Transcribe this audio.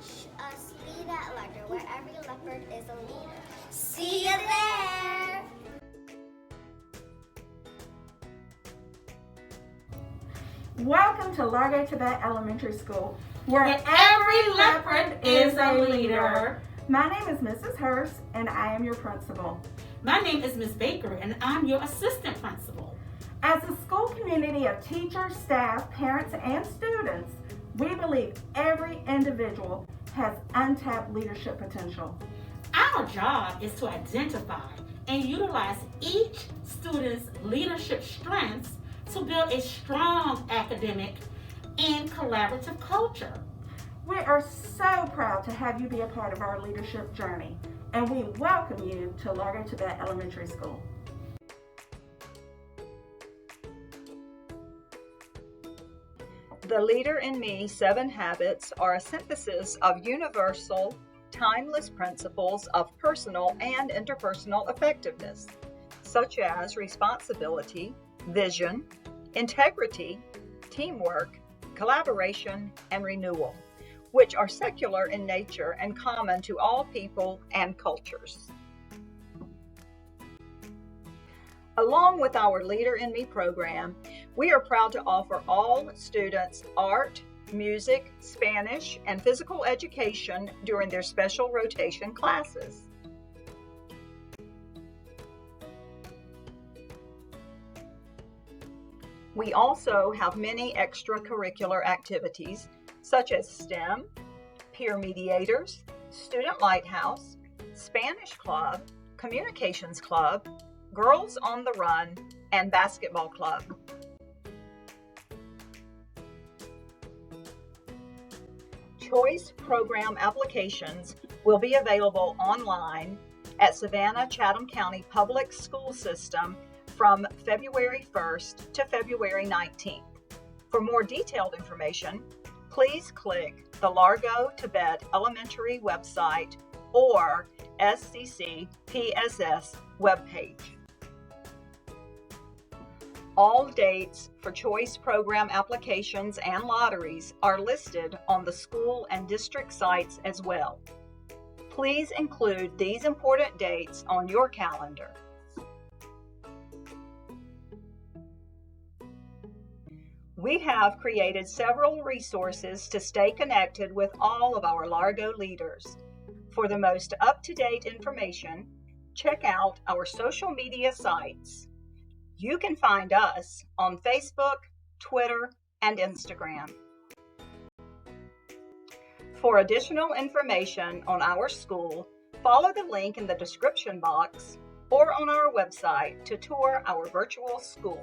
Watch us be that leopard, where every leopard is a leader. See you there! Welcome to Largo-Tibet Elementary School, where every leopard is a leader. My name is Mrs. Hurst, and I am your principal. My name is Ms. Baker, and I'm your assistant principal. As a school community of teachers, staff, parents, and students, we believe every individual has untapped leadership potential. Our job is to identify and utilize each student's leadership strengths to build a strong academic and collaborative culture. We are so proud to have you be a part of our leadership journey, and we welcome you to Largo-Tibet Elementary School. The Leader in Me 7 Habits are a synthesis of universal, timeless principles of personal and interpersonal effectiveness, such as responsibility, vision, integrity, teamwork, collaboration, and renewal, which are secular in nature and common to all people and cultures. Along with our Leader in Me program, we are proud to offer all students art, music, Spanish, and physical education during their special rotation classes. We also have many extracurricular activities such as STEM, peer mediators, student lighthouse, Spanish club, communications club, Girls on the Run, and basketball club. Choice program applications will be available online at Savannah Chatham County Public School System from February 1st to February 19th. For more detailed information, please click the Largo-Tibet Elementary website or SCCPSS webpage. All dates for choice program applications and lotteries are listed on the school and district sites as well. Please include these important dates on your calendar. We have created several resources to stay connected with all of our Largo leaders. For the most up-to-date information, check out our social media sites. You can find us on Facebook, Twitter, and Instagram. For additional information on our school, follow the link in the description box or on our website to tour our virtual school.